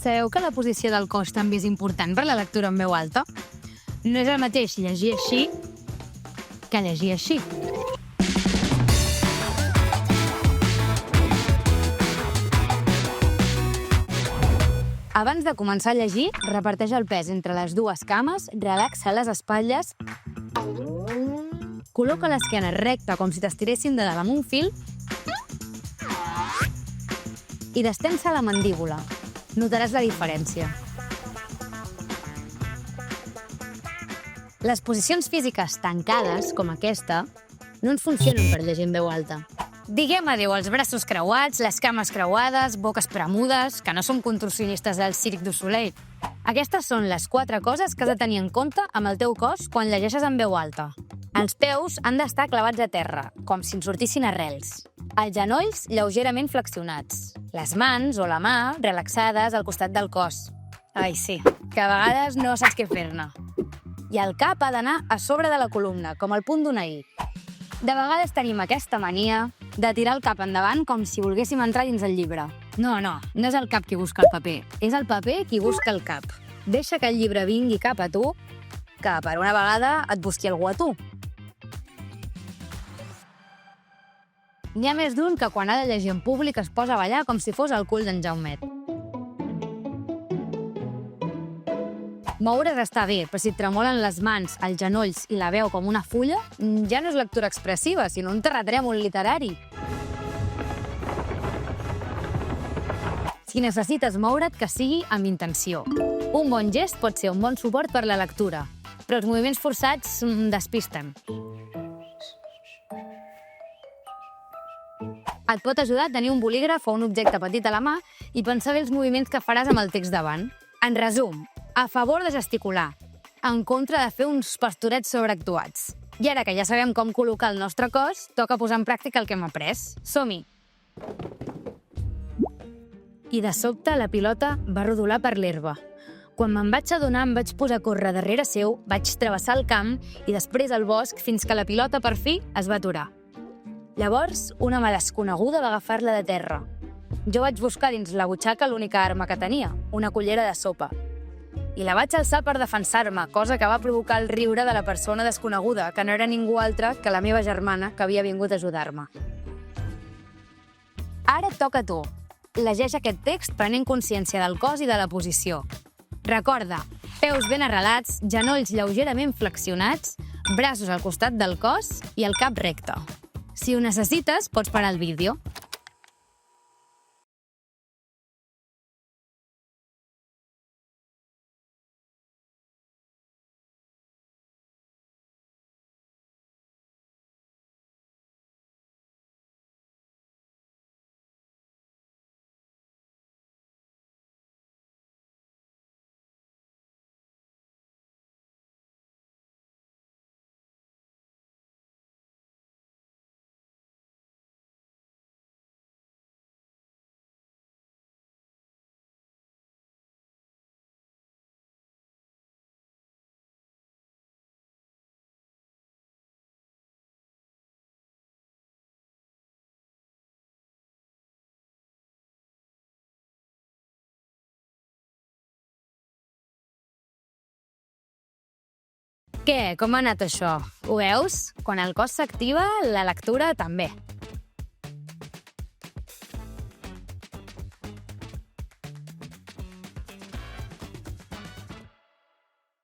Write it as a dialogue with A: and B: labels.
A: Sabeu que la posició del cos també és important per la lectura en veu alta? No és el mateix llegir així que llegir així. Abans de començar a llegir, reparteix el pes entre les dues cames, relaxa les espatlles, col·loca l'esquena recta com si t'estiressin de dalt amb un fil i destensa la mandíbula. Notaràs la diferència. Les posicions físiques tancades, com aquesta, no ens funcionen per llegir en veu alta. Diguem adéu als braços creuats, les cames creuades, boques premudes, que no som contorsionistes del Cirque du Soleil. Aquestes són les 4 coses que has de tenir en compte amb el teu cos quan llegeixes en veu alta. Els peus han d'estar clavats a terra, com si en sortissin arrels. Els genolls lleugerament flexionats. Les mans o la mà relaxades al costat del cos. Ai, sí, que a vegades no saps què fer-ne. I el cap ha d'anar a sobre de la columna, com el punt d'una I. De vegades tenim aquesta mania de tirar el cap endavant com si volguéssim entrar dins el llibre. No és el cap qui busca el paper, és el paper qui busca el cap. Deixa que el llibre vingui cap a tu, que per una vegada et busqui algú a tu. N'hi ha més d'un que quan ha de llegir en públic es posa a ballar com si fos el cul d'en Jaumet. Moure's està bé, però si et tremolen les mans, els genolls i la veu com una fulla, ja no és lectura expressiva, sinó un terratrèmol literari. Si necessites moure't, que sigui amb intenció. Un bon gest pot ser un bon suport per la lectura, però els moviments forçats despisten. Et pot ajudar a tenir un bolígraf o un objecte petit a la mà i pensar bé els moviments que faràs amb el text davant. En resum, a favor de gesticular, en contra de fer uns pastorets sobreactuats. I ara que ja sabem com col·locar el nostre cos, toca posar en pràctica el que hem après. Som-hi! I de sobte la pilota va rodolar per l'herba. Quan me'n vaig adonar em vaig posar a córrer darrere seu, vaig travessar el camp i després el bosc fins que la pilota per fi es va aturar. Llavors, una mà desconeguda va agafar-la de terra. Jo vaig buscar dins la butxaca l'única arma que tenia, una cullera de sopa. I la vaig alçar per defensar-me, cosa que va provocar el riure de la persona desconeguda, que no era ningú altre que la meva germana, que havia vingut a ajudar-me. Ara et toca a tu. Llegeix aquest text prenent consciència del cos i de la posició. Recorda, peus ben arrelats, genolls lleugerament flexionats, braços al costat del cos i el cap recte. Si ho necessites, pots parar el vídeo. Què? Com ha anat això? Ho veus? Quan el cos s'activa, la lectura també.